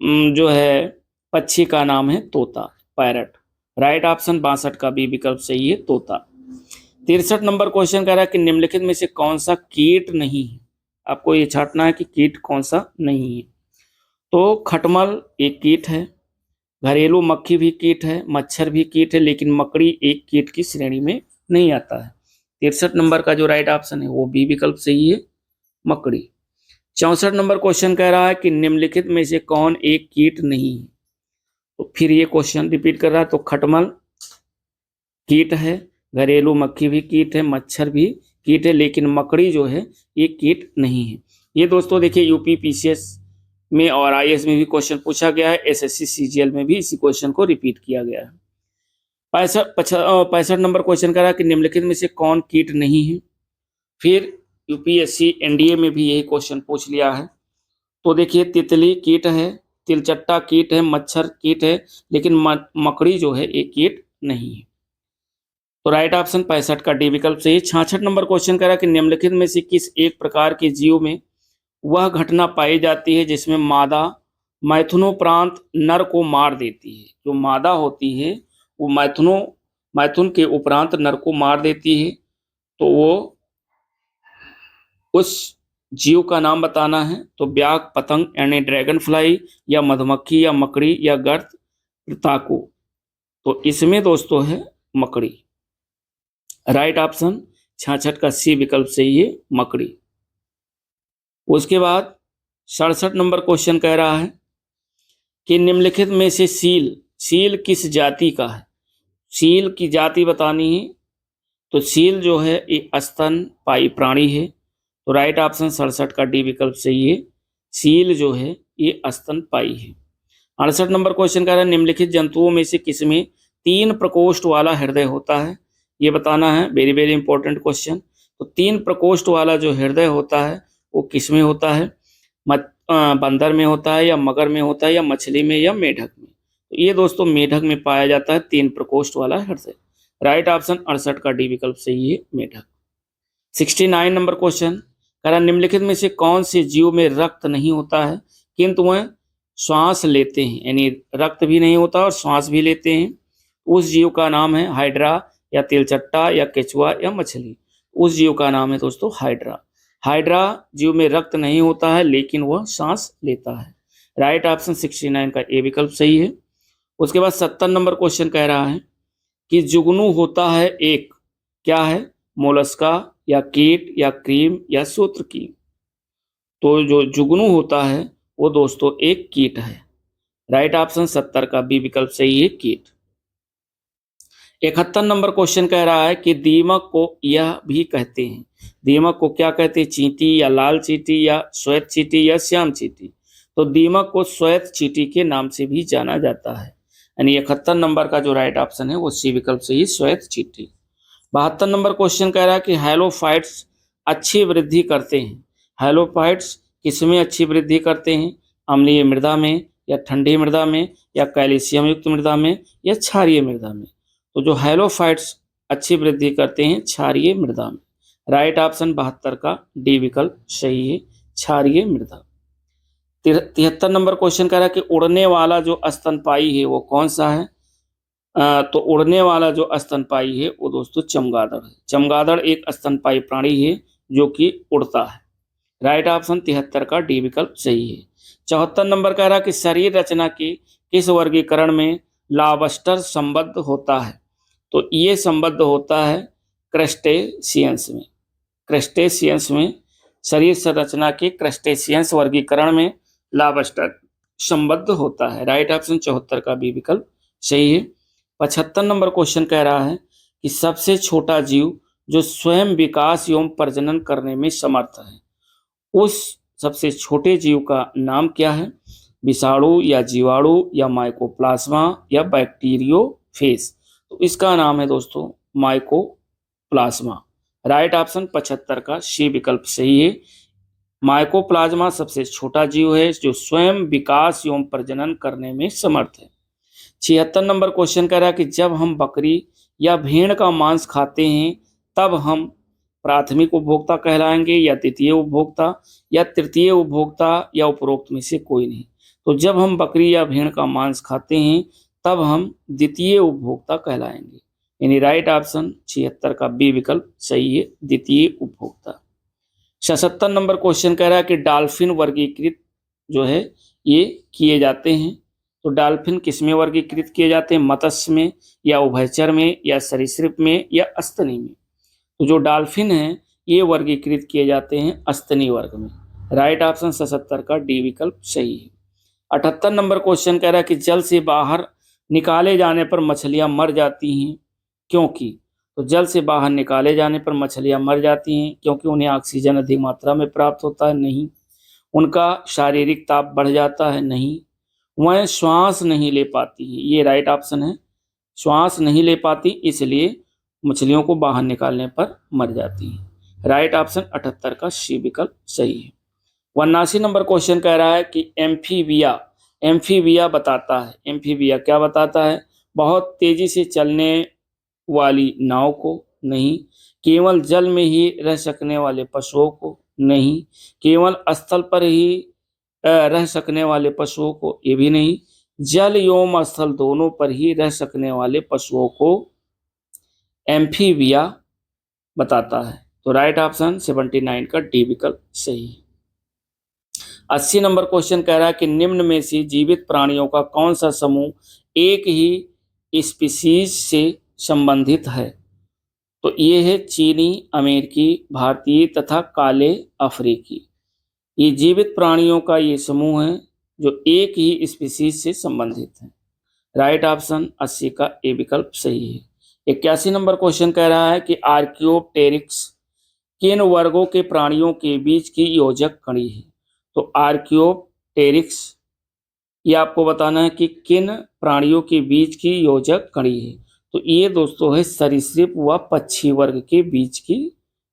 जो है पक्षी का नाम है तोता, पैरट। राइट ऑप्शन 62 का बी विकल्प सही है, तोता। 63 नंबर क्वेश्चन कह रहा है कि निम्नलिखित में से कौन सा कीट नहीं है। आपको ये छांटना है कि कीट कौन सा नहीं है। तो खटमल एक कीट है, घरेलू मक्खी भी कीट है, मच्छर भी कीट है, लेकिन मकड़ी एक कीट की श्रेणी में नहीं आता है। 63 नंबर का जो राइट ऑप्शन है वो बी विकल्प सही है, मकड़ी। 64 नंबर क्वेश्चन कह रहा है कि निम्नलिखित में से कौन एक कीट नहीं है। तो फिर ये क्वेश्चन रिपीट कर रहा है। तो खटमल कीट है, घरेलू मक्खी भी कीट है, मच्छर भी कीट है, लेकिन मकड़ी जो है ये कीट नहीं है। ये दोस्तों देखिए यूपी पीसीएस में और आईएएस में भी क्वेश्चन पूछा गया है, एसएससी सीजीएल में भी इसी क्वेश्चन को रिपीट किया गया है। 65 नंबर क्वेश्चन कह रहा है कि निम्नलिखित में से कौन कीट नहीं है। फिर यूपीएससी एनडीए में भी यही क्वेश्चन पूछ लिया है। तो देखिए तितली कीट है, तिलचट्टा कीट है, मच्छर कीट है, लेकिन मकड़ी जो है एक कीट नहीं है। तो राइट ऑप्शन 65 का डी विकल्प सही। 66 नंबर क्वेश्चन कह रहा है कि निम्नलिखित में से किस एक प्रकार के जीव में वह घटना पाई जाती है जिसमें मादा मैथुनोपरांत नर को मार देती है। जो मादा होती है वो मैथुन के उपरांत नर को मार देती है। तो वो उस जीव का नाम बताना है। तो ब्याग, पतंग यानी ड्रैगन फ्लाई, या मधुमक्खी, या मकड़ी, या गर्द, ताकू। तो इसमें दोस्तों है मकड़ी। राइट ऑप्शन 66 का सी विकल्प सही है, मकड़ी। उसके बाद 67 नंबर क्वेश्चन कह रहा है कि निम्नलिखित में से सील किस जाति का है। सील की जाति बतानी है। तो सील जो है ये स्तनपायी प्राणी है। तो राइट ऑप्शन 67 का डी विकल्प सही है, सील जो है ये स्तनपायी है। 68 नंबर क्वेश्चन कह रहा है निम्नलिखित जंतुओं में से किसमें 3 प्रकोष्ठ वाला हृदय होता है। ये बताना है, वेरी वेरी इंपॉर्टेंट क्वेश्चन। तो 3 प्रकोष्ठ वाला जो हृदय होता है वो किसमें होता है। बंदर में होता है, या मगर में होता है, या मछली में, या मेढक में। तो ये दोस्तों मेढक में पाया जाता है 3 प्रकोष्ठ वाला हृदय। राइट ऑप्शन 68 का डी विकल्प सही है, मेढक। 69 नंबर क्वेश्चन कह रहा निम्नलिखित में से कौन से जीव में रक्त नहीं होता है किंतु वह श्वास लेते हैं, यानी रक्त भी नहीं होता और श्वास भी लेते हैं। उस जीव का नाम है हाइड्रा, या तिलचट्टा, या केचुआ, या मछली। उस जीव का नाम है दोस्तों हाइड्रा। हाइड्रा जीव में रक्त नहीं होता है लेकिन वह सांस लेता है। राइट ऑप्शन 69 का ए विकल्प सही है। उसके बाद 70 नंबर क्वेश्चन कह रहा है कि जुगनू होता है एक, क्या है, मोलस्का, या कीट, या क्रीम, या सूत्रकील। तो जो जुगनू होता है वो दोस्तों एक कीट है। राइट ऑप्शन 70 का बी विकल्प सही है, कीट। 71 नंबर क्वेश्चन कह रहा है कि दीमक को यह भी कहते हैं। दीमक को क्या कहते हैं, चींटी, या लाल चींटी, या श्वेत चींटी, या श्याम चींटी। तो दीमक को श्वेत चींटी के नाम से भी जाना जाता है। यानी 71 नंबर का जो राइट ऑप्शन है वो सी विकल्प सही, श्वेत चींटी। 72 नंबर क्वेश्चन कह रहा है कि हैलोफाइट्स अच्छी वृद्धि करते हैं। हैलोफाइट्स किसमें अच्छी वृद्धि करते हैं, अम्लीय मृदा में, या ठंडी मृदा में, या कैल्शियम युक्त मृदा में, या क्षारीय मृदा में। तो जो हैलोफाइट्स अच्छी वृद्धि करते हैं क्षारीय मृदा में। राइट ऑप्शन 72 का डी विकल्प सही है, क्षारीय मृदा। 73 नंबर क्वेश्चन कह रहा है कि उड़ने वाला जो स्तनपायी है वो कौन सा है। तो उड़ने वाला जो स्तनपायी है वो दोस्तों चमगादड़ है। चमगादड़ एक स्तनपायी प्राणी है जो कि उड़ता है। राइट ऑप्शन 73 का डी विकल्प सही है। 74 नंबर कह रहा है कि शरीर रचना की किस वर्गीकरण में लॉबस्टर संबद्ध होता है। तो ये संबद्ध होता है क्रस्टेशियंस में। क्रस्टेशियंस में, शरीर संरचना के क्रस्टेशियंस वर्गीकरण में लॉबस्टर संबद्ध होता है। राइट ऑप्शन 74 का बी विकल्प सही है। 75 नंबर क्वेश्चन कह रहा है कि सबसे छोटा जीव जो स्वयं विकास एवं प्रजनन करने में समर्थ है, उस सबसे छोटे जीव का नाम क्या है। विषाणु, या जीवाणु, या माइकोप्लाज्मा, या बैक्टीरियोफेज। तो इसका नाम है दोस्तों माइकोप्लाज्मा। राइट ऑप्शन 75 का सी विकल्प सही है। माइकोप्लाज्मा सबसे छोटा जीव है जो स्वयं विकास एवं प्रजनन करने में समर्थ है। 76 नंबर क्वेश्चन कह रहा है कि जब हम बकरी या भेड़ का मांस खाते हैं तब हम प्राथमिक उपभोक्ता कहलाएंगे, या द्वितीय उपभोक्ता, या तृतीय उपभोक्ता, या उपरोक्त में से कोई नहीं। तो जब हम बकरी या भेड़ का मांस खाते हैं तब हम द्वितीय उपभोक्ता कहलाएंगे। यानी राइट ऑप्शन 76 का बी विकल्प सही है, द्वितीय उपभोक्ता। 77 नंबर क्वेश्चन कह रहा है कि डॉल्फिन वर्गीकृत जो है ये किए जाते हैं। तो डॉल्फिन किसमें वर्गीकृत किए जाते हैं? मत्स्य में, या उभयचर में, या सरीसृप में, या स्तनी में? तो जो डॉल्फिन है ये वर्गीकृत किए जाते हैं स्तनी वर्ग में। राइट ऑप्शन 77 का डी विकल्प सही है। 78 नंबर क्वेश्चन कह रहा है कि जल से बाहर निकाले जाने पर मछलियां मर जाती हैं क्योंकि? तो जल से बाहर निकाले जाने पर मछलियां मर जाती हैं क्योंकि उन्हें ऑक्सीजन अधिक मात्रा में प्राप्त होता है? नहीं। उनका शारीरिक ताप बढ़ जाता है? नहीं। वह श्वास नहीं ले पाती है, ये राइट ऑप्शन है, श्वास नहीं ले पाती इसलिए मछलियों को बाहर निकालने पर मर जाती है। राइट ऑप्शन 78 का सी विकल्प सही है। 79 नंबर क्वेश्चन कह रहा है कि एम्फीबिया बताता है, एम्फीबिया क्या बताता है? बहुत तेजी से चलने वाली नाव को? नहीं। केवल जल में ही रह सकने वाले पशुओं को? नहीं। केवल स्थल पर ही रह सकने वाले पशुओं को? ये भी नहीं। जल एवं स्थल दोनों पर ही रह सकने वाले पशुओं को एम्फीबिया बताता है। तो राइट ऑप्शन 79 का डी विकल्प सही है। 80 नंबर क्वेश्चन कह रहा है कि निम्न में से जीवित प्राणियों का कौन सा समूह एक ही स्पीशीज से संबंधित है? तो ये है चीनी, अमेरिकी, भारतीय तथा काले अफ्रीकी। ये जीवित प्राणियों का ये समूह है जो एक ही स्पीशीज से संबंधित है। राइट ऑप्शन 80 का ए विकल्प सही है। 81 नंबर क्वेश्चन कह रहा है कि आर्कियोप्टेरिक्स किन वर्गों के प्राणियों के बीच की योजक कड़ी है? तो आर्कियोप्टेरिक्स ये आपको बताना है कि किन प्राणियों के बीच की योजक कड़ी है। तो ये दोस्तों है सरीसृप व पक्षी वर्ग के बीच की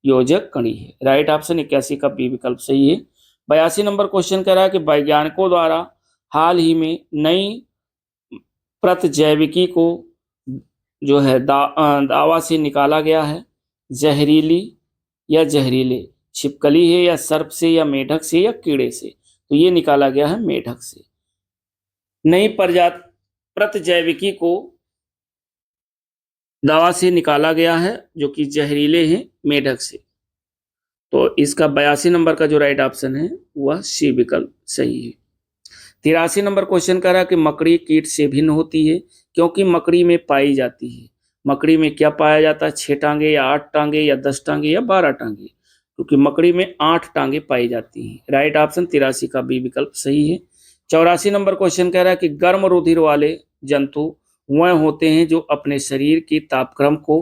योजक कड़ी है। राइट ऑप्शन 81 का बी विकल्प सही है। 82 नंबर क्वेश्चन कह रहा है कि वैज्ञानिकों द्वारा हाल ही में नई प्रतिजैविकी को जो है दावा से निकाला गया है। जहरीली या जहरीले, छिपकली है या सर्प से, या मेढक से, या कीड़े से? तो ये निकाला गया है मेढक से। नई प्रतिजैविकी को दवा से निकाला गया है जो कि जहरीले हैं मेढक से। तो इसका 82 नंबर का जो राइट ऑप्शन है वह सी विकल्प सही है। 83 नंबर क्वेश्चन कर रहा है कि मकड़ी कीट से भिन्न होती है क्योंकि मकड़ी में पाई जाती है। मकड़ी में क्या पाया जाता है? 6 टांगे, या 8 टांगे, या 10 टांगे, या 12 टांगे? क्योंकि मकड़ी में 8 टांगे पाई जाती हैं। राइट ऑप्शन 83 का बी विकल्प सही है। 84 नंबर क्वेश्चन कह रहा है कि गर्म रुधिर वाले जंतु वह होते हैं जो अपने शरीर के तापक्रम को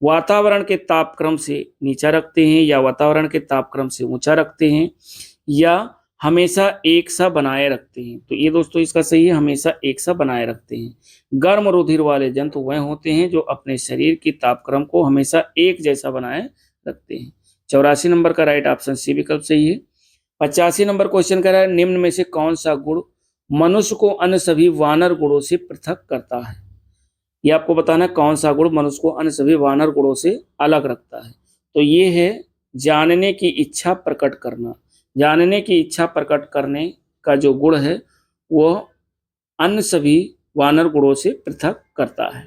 वातावरण के तापक्रम से नीचा रखते हैं, या वातावरण के तापक्रम से ऊंचा रखते हैं, या हमेशा एक सा बनाए रखते हैं। तो ये दोस्तों इसका सही है, हमेशा एक सा बनाए रखते हैं। गर्म रुधिर वाले जंतु वह होते हैं जो अपने शरीर की तापक्रम को हमेशा एक जैसा बनाए रखते हैं। 84 नंबर का राइट ऑप्शन सी विकल्प सही है। 85 नंबर क्वेश्चन कह रहा है निम्न में से कौन सा गुण मनुष्य को अन्य सभी वानर गुणों से पृथक करता है? ये आपको बताना है कौन सा गुण मनुष्य को अन्य सभी वानर गुणों से अलग रखता है। तो ये है जानने की इच्छा प्रकट करना। जानने की इच्छा प्रकट करने का जो गुण है वह अन्य सभी वानर गुणों से पृथक करता है।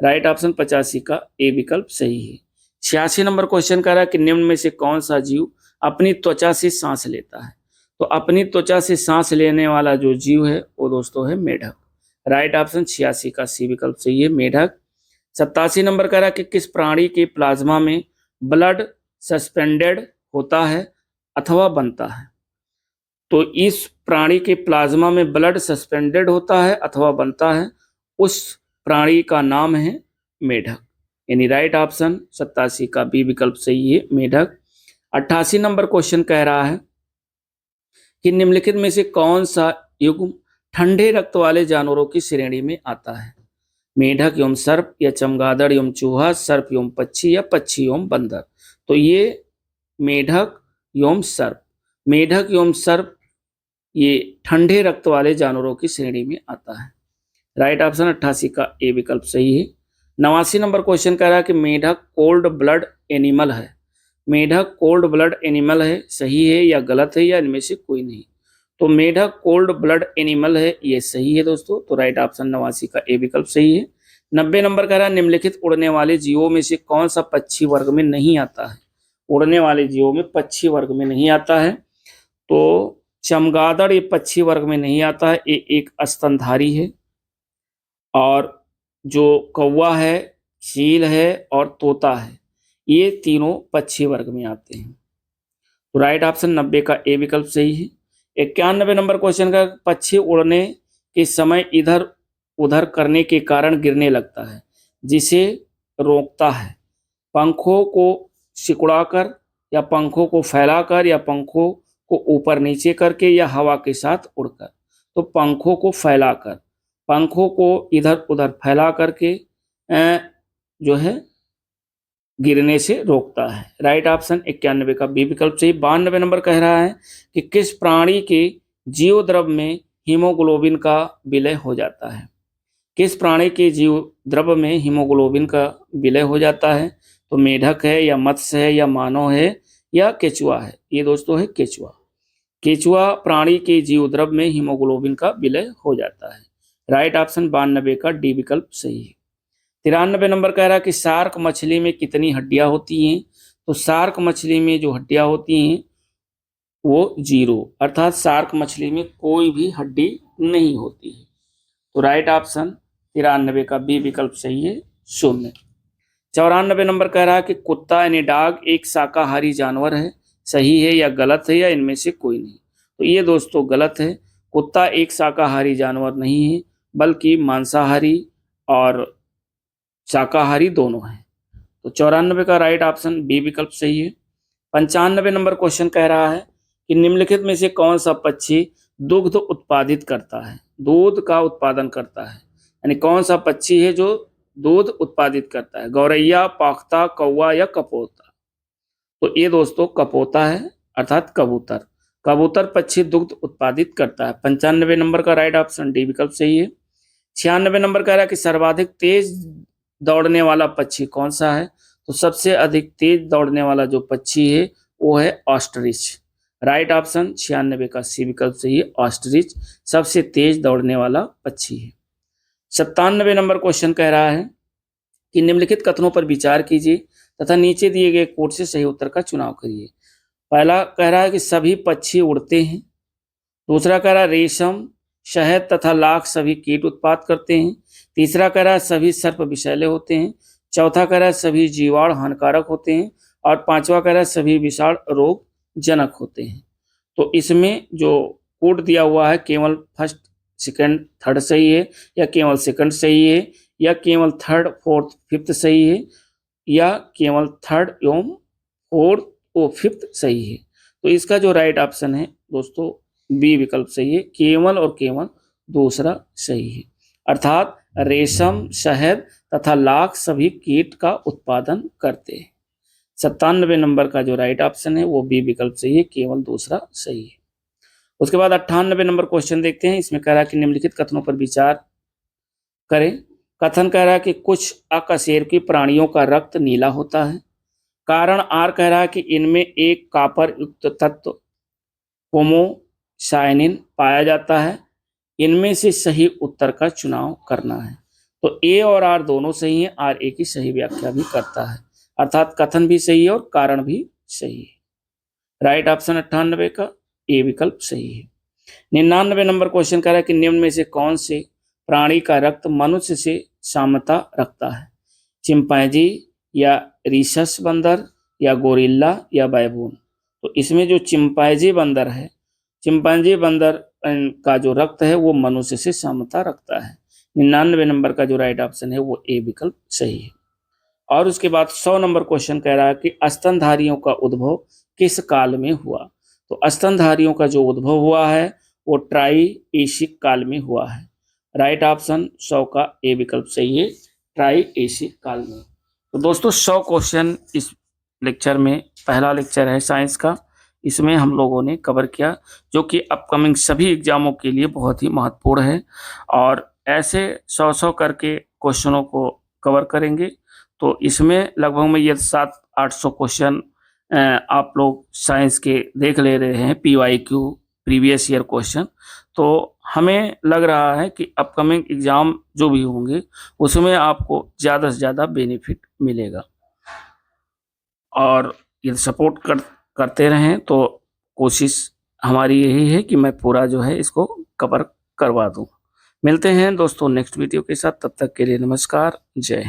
राइट ऑप्शन 85 का ए विकल्प सही है। 86 नंबर क्वेश्चन कह रहा है कि निम्न में से कौन सा जीव अपनी त्वचा से सांस लेता है? तो अपनी त्वचा से सांस लेने वाला जो जीव है वो दोस्तों है मेढक। राइट ऑप्शन 86 का सी विकल्प सही है, मेढक। 87 नंबर कह रहा है कि किस प्राणी के प्लाज्मा में ब्लड सस्पेंडेड होता है अथवा बनता है? तो इस प्राणी के प्लाज्मा में ब्लड सस्पेंडेड होता है अथवा बनता है, उस प्राणी का नाम है मेढक। यानी राइट ऑप्शन 87 का बी विकल्प सही है, मेढक। 88 नंबर क्वेश्चन कह रहा है कि निम्नलिखित में से कौन सा युग्म ठंडे रक्त वाले जानवरों की श्रेणी में आता है? मेढक एवं सर्प, या चमगादड़ एवं चूहा, सर्प एवं पक्षी, या पक्षी एवं बंदर? तो ये मेढक एवं सर्प, मेढक एवं सर्प ये ठंडे रक्त वाले जानवरों की श्रेणी में आता है। राइट ऑप्शन 88 का ए विकल्प सही है। 89 नंबर क्वेश्चन कह रहा है कि मेढक कोल्ड ब्लड एनिमल है। मेढक कोल्ड ब्लड एनिमल है, सही है या गलत है, या इनमें से कोई नहीं? तो मेढक कोल्ड ब्लड एनिमल है, ये सही है दोस्तों। तो राइट ऑप्शन 89 का ए विकल्प सही है। 90 नंबर कह रहा है निम्नलिखित उड़ने वाले जीवों में से कौन सा पक्षी वर्ग में नहीं आता है। उड़ने वाले जीवों में पक्षी वर्ग में नहीं आता है, तो चमगादड़ ये पक्षी वर्ग में नहीं आता है, ये एक स्तनधारी है। और जो कौवा है, चील है और तोता है, ये तीनों पक्षी वर्ग में आते हैं। तो राइट ऑप्शन 90 का ए विकल्प सही है। 91 नंबर क्वेश्चन का पक्षी उड़ने के समय इधर उधर करने के कारण गिरने लगता है, जिसे रोकता है। पंखों को सिकुड़ाकर या पंखों को फैलाकर या पंखों को ऊपर नीचे करके या हवा के साथ उड़कर। तो पंखों को फैलाकर, पंखों को इधर उधर फैला करके जो है गिरने से रोकता है। राइट ऑप्शन 91 का बी विकल्प सही। 92 नंबर कह रहा है कि किस प्राणी के जीव द्रव में हीमोग्लोबिन का विलय हो जाता है। किस प्राणी के जीव द्रव में हीमोग्लोबिन का विलय हो जाता है। तो मेढक है या मत्स्य है या मानव है या केचुआ है। ये दोस्तों है केचुआ। केचुआ प्राणी के जीव द्रव में हीमोग्लोबिन का विलय हो जाता है। राइट ऑप्शन 92 का डी विकल्प सही है। 93 नंबर कह रहा है कि शार्क मछली में कितनी हड्डियां होती हैं। तो शार्क मछली में जो हड्डियां होती हैं वो 0, अर्थात शार्क मछली में कोई भी हड्डी नहीं होती है। तो राइट ऑप्शन 93 का बी विकल्प सही है, 0। 94 नंबर कह रहा है कि कुत्ता यानी डॉग एक शाकाहारी जानवर है, सही है या गलत है या इनमें से कोई नहीं। तो ये दोस्तों गलत है। कुत्ता एक शाकाहारी जानवर नहीं है, बल्कि मांसाहारी और शाकाहारी दोनों हैं। तो 94 का राइट ऑप्शन बी विकल्प सही है। 95 नंबर क्वेश्चन कह रहा है कि निम्नलिखित में से कौन सा पक्षी दुग्ध उत्पादित करता है, दूध का उत्पादन करता है। यानी कौन सा पक्षी है जो दूध उत्पादित करता है। गौरैया, पाख्ता, कौवा या कपोता। तो ये दोस्तों कपोता है, अर्थात कबूतर। कबूतर पक्षी दुग्ध उत्पादित करता है। 95 नंबर का राइट ऑप्शन डी विकल्प सही है। 96 नंबर कह रहा है कि सर्वाधिक तेज दौड़ने वाला पक्षी कौन सा है। तो सबसे अधिक तेज दौड़ने वाला जो पक्षी है वो है ऑस्ट्रिच। राइट ऑप्शन 96 का सी विकल्प सही है। ऑस्ट्रिच सबसे तेज दौड़ने वाला पक्षी है। 97 नंबर क्वेश्चन कह रहा है कि निम्नलिखित कथनों पर विचार कीजिए तथा नीचे दिए गए कोड से सही उत्तर का चुनाव करिए। पहला कह रहा है कि सभी पक्षी उड़ते हैं। दूसरा कह रहा है रेशम, शहद तथा लाख सभी कीट उत्पाद करते हैं। तीसरा कह रहा है सभी सर्प विषैले होते हैं। चौथा कह रहा है सभी जीवाणु हानिकारक होते हैं। और पांचवा कह रहा है सभी विषाणु रोग जनक होते हैं। तो इसमें जो कोड दिया हुआ है केवल फर्स्ट, सेकंड, थर्ड सही है, या केवल सेकंड सही है, या केवल थर्ड, फोर्थ, फिफ्थ सही है, या केवल थर्ड एवं फोर्थ और फिफ्थ सही है। तो इसका जो राइट ऑप्शन है दोस्तों बी विकल्प सही है, केवल और केवल दूसरा सही है। अर्थात रेशम, शहद तथा लाख सभी कीट का उत्पादन करते हैं। 97 नंबर का जो राइट ऑप्शन है वो बी विकल्प सही है, केवल दूसरा सही है। उसके बाद 98 नंबर क्वेश्चन देखते हैं। इसमें कह रहा है कि निम्नलिखित कथनों पर विचार करें। कथन कह रहा है कि कुछ अकशेरुकी प्राणियों का रक्त नीला होता है। कारण आर कह रहा है कि इनमें एक कॉपर युक्त तत्व होमोसाइनिन पाया जाता है। इनमें से सही उत्तर का चुनाव करना है। तो ए और आर दोनों सही हैं, आर ए की सही व्याख्या भी करता है, अर्थात कथन भी सही है और कारण भी सही है। राइट ऑप्शन 98 का ए विकल्प सही है। 99 नंबर क्वेश्चन कह रहा है कि निम्न में से कौन से प्राणी का रक्त मनुष्य से साम्यता रखता है। चिंपैंजी या रीसस बंदर या गोरिल्ला या बैबून। तो इसमें जो चिंपैंजी बंदर है, चिंपैंजी बंदर का जो रक्त है वो मनुष्य से साम्यता रखता है। 99 नंबर का जो राइट ऑप्शन है वो ए विकल्प सही है। और उसके बाद 100 नंबर क्वेश्चन कह रहा है कि स्तनधारियों का उद्भव किस काल में हुआ। तो स्तनधारियों का जो उद्भव हुआ है वो ट्राइएशिक काल में हुआ है। राइट ऑप्शन 100 का ए विकल्प सही है, ट्राइएशिक काल में। तो दोस्तों 100 क्वेश्चन इस लेक्चर में, पहला लेक्चर है साइंस का, इसमें हम लोगों ने कवर किया, जो कि अपकमिंग सभी एग्जामों के लिए बहुत ही महत्वपूर्ण है। और ऐसे 100 करके क्वेश्चनों को कवर करेंगे। तो इसमें लगभग में ये 700-800 क्वेश्चन आप लोग साइंस के देख ले रहे हैं। PYQ previous year question. तो हमें लग रहा है कि अपकमिंग एग्जाम जो भी होंगे उसमें आपको ज़्यादा से ज़्यादा बेनिफिट मिलेगा, और यदि सपोर्ट करते रहें तो कोशिश हमारी यही है कि मैं पूरा जो है इसको कवर करवा दूं। मिलते हैं दोस्तों नेक्स्ट वीडियो के साथ, तब तक के लिए नमस्कार, जय हिंद।